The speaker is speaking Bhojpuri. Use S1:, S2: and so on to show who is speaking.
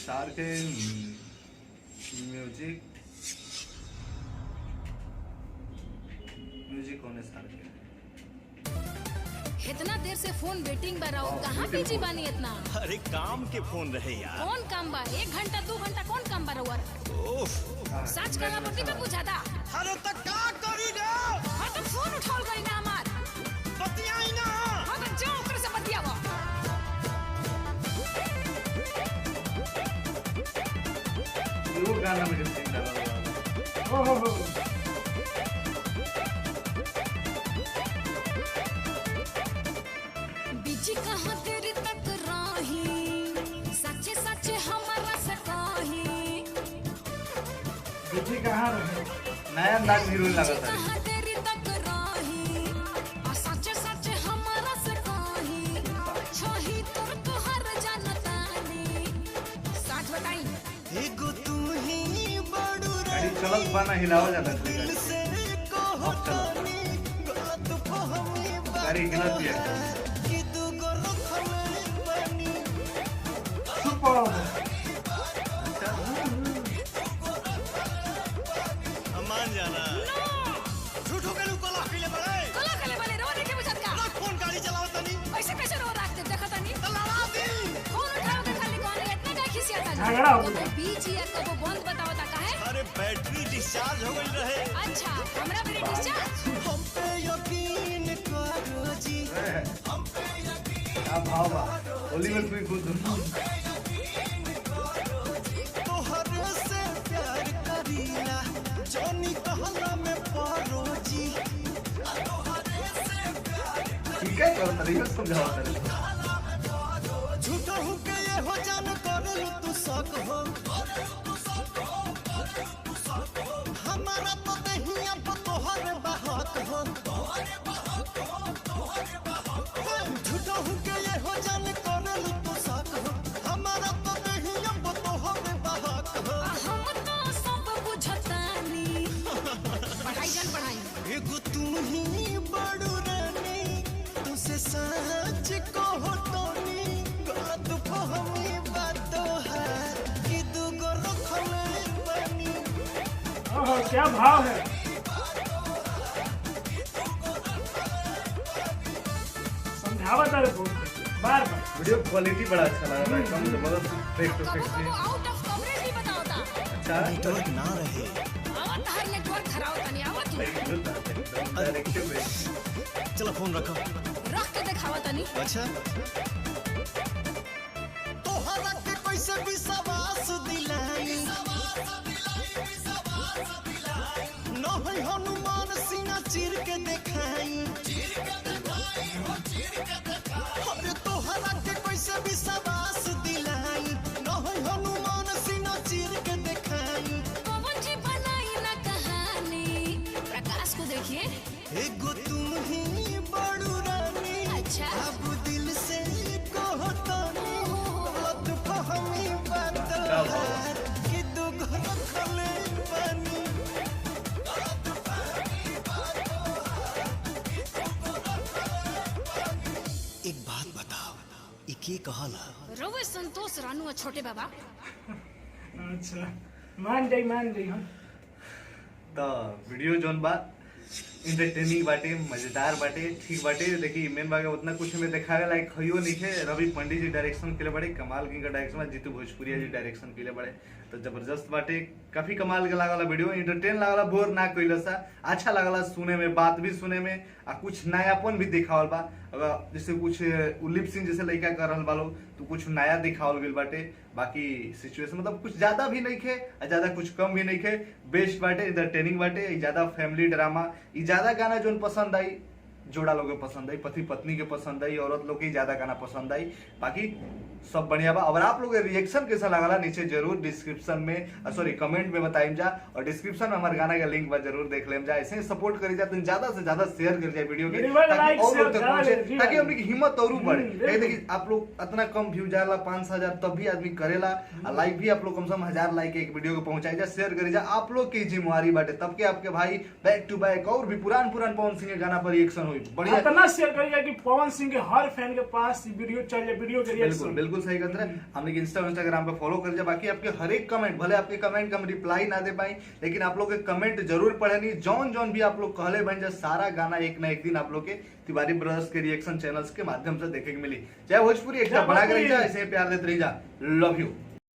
S1: स्टार के म्यूजिक कौन है स्टार के?
S2: इतना देर से फोन वेटिंग पर रहो, कहाँ बिजी बानी इतना?
S3: अरे काम के फोन रहे यार।
S2: कौन काम बा? 1 घंटा 2 घंटा कौन काम बा रहुआ? सच कहा बटी पे बुझाता।
S3: अरे तक का करी रे?
S2: हां तो फोन उठाओ गई ना हमार।
S3: बतियाई ना।
S2: हां तो जाओ ओकरे से बतियावा।
S1: वो गाना में सिंग डाला हुआ। हो
S2: बिजी कहाँ तेरी तक राही, सच्चे सच्चे हमारा से कही।
S1: बिजी कहाँ रहे? नया अंदाज हीरोइन लगा था।
S2: कहाँ तेरी तक राही, और सच्चे सच्चे हमारा से कही। छोही तुर तुहर जानतानी, साथ बताई।
S3: एगो तू ही बड़ू रे।
S1: गाड़ी चलत बाना हिलावा जाता है।
S3: दिल से कहतानी गलत फहमी बा।
S1: गाड़ी हिलत दिया।
S3: मान जाना झूठो के कोला पीले बड़े
S2: कोला कले वाले रो देखे बुझत का
S3: लोग फोन गाड़ी चलावत नहीं
S2: ऐसे कैसे रो रखते देखत नहीं
S3: तो लड़ा दी
S2: फोन उठाओ के खाली कौन इतना का खिसियाता
S1: झगड़ा हो
S2: तो बीच या कबो बंद बतावता काहे?
S3: अरे बैटरी डिस्चार्ज हो गई रहे।
S2: अच्छा हमरा पे डिस्चार्ज।
S3: हम पे यकीन करो जी।
S1: हम पे यकीन। क्या भाव बा? होली में कोई खुद
S3: जोनी कहला में पारो जी।
S1: ठीक है करो तरीका समझाओ तेरे।
S3: झूठा हूँ के ये हो जान कर तू शक हो। हमारा तो दहिया पर तोहर बहक हो। झूठा हूँ के ये हो जान कर तू शक हो। हमारा तो दहिया पर तोहर बहक हो।
S2: हम तो सब बुझतानी पढ़ाई जन पढ़ाई।
S3: एगो तू ही बड़ू रानी, तुझसे सच कहो तोनी गलत फहमी बात है कि दूगो रखले बनी।
S4: ओहो क्या भाव है? समझावा तारे फोन बार बार।
S1: वीडियो क्वालिटी बड़ा अच्छा लगा था एकदम जबरदस्त फेस टू फेस
S2: कबो आउट ऑफ कवरेज भी बतावता।
S1: अच्छा
S3: नेटवर्क ना रहे।
S2: आवत हर नेटवर्क खराब तनी आवत तू
S1: डायरेक्शन में
S3: चलो फोन रखो।
S2: रख के दिखावा तनी।
S3: अच्छा तोहरा के कैसे विश्वास दिलाई। न है हनुमान सिंह चीर के देखाई। अरे तोहरा के कैसे विश्वास दिलाई। न है हनुमान सिंह चीर के देखाई।
S2: पवन जी बनाई ना कहानी, प्रकाश को देखिए।
S3: एगो तुम ही बड़ू रानी।
S2: अच्छा
S3: अब दिल से कहतानी गलत फहमी बात है कि दूगो रखले बनी। एक बात बताओ ये के कहला?
S2: रोवे संतोष रानू और छोटे बाबा।
S4: अच्छा मान जाई हम।
S1: तो वीडियो जोन बा इंटरटेनिंग बाटे, मजेदार बाटे, ठीक बाटे। देखिए मेन बात उतना कुछ में दिखावे लायक हइयो नहीं है। रवि पंडित जी डायरेक्शन के लिए बड़े कमाल की डायरेक्शन में, जीतू भोजपुरिया जी डायरेक्शन के लिए बड़े तो जबरदस्त बाटे। काफी कमाल के लागला वीडियो, एंटरटेन लागला, बोर ना कइला सा, अच्छा लागला सुने में, बात भी सुने में आ कुछ नयापन भी दिखावल बा। अगर जैसे कुछ लिप सिंह जैसे लड़का कर रहल बालो तो कुछ नया दिखावल गइल बाटे। बाकी सिचुएशन मतलब कुछ ज्यादा भी नहीं खे और ज्यादा कुछ कम भी नहीं खे। बेस्ट बाटे, एंटरटेनिंग बाटे। ज्यादा फैमिली ड्रामा, ज्यादा गाना जोन पसंद आई, जोड़ा लोग के पसंद आई, पति पत्नी के पसंद आई, औरत लोग के ज्यादा गाना पसंद आई। बाकी सब बढ़िया बा। अगर आप लोग रिएक्शन कैसा लगला नीचे जरूर डिस्क्रिप्शन में सॉरी कमेंट में बताइम जा, और डिस्क्रिप्शन में हमारे गाना का लिंक बा जरूर देख लेम जा। ऐसे ही सपोर्ट करी जा, ज्यादा से ज्यादा शेयर कर जाए वीडियो के, ताकि और लोग तक पहुंचे, ताकि अपनी हिम्मत और बढ़े। देखिए आप लोग इतना कम व्यू जाला 5,000 तब भी आदमी करेला, लाइक भी आप लोग कम से कम 1000 लाइक एक वीडियो को पहुंचाई जा, शेयर करी जा। आप लोग की जिम्मेवारी बाटे, तब के आपके भाई बैक टू बैक और भी पुरान पवन सिंह के गाना पर रिएक्शन हुई बढ़िया।
S4: इतना शेयर करिए कि पवन सिंह के हर फैन के पास वीडियो चल जाए, वीडियो के
S1: बिल्कुल बिल्कुल बिल्कुल सही कहते हैं। हमने इंस्टाग्राम पे फॉलो कर जा। बाकी आपके हर एक कमेंट, भले आपके कमेंट का हम रिप्लाई ना दे पाई, लेकिन आप लोग के कमेंट जरूर पढ़े नहीं। जौन जौन भी आप लोग कहले बन जा, सारा गाना एक ना एक दिन आप लोग के तिवारी ब्रदर्स के रिएक्शन चैनल्स के माध्यम से देखे के मिली। जय भोजपुरी, एक बना कर रही जा, ऐसे प्यार देते रही जा। Love you.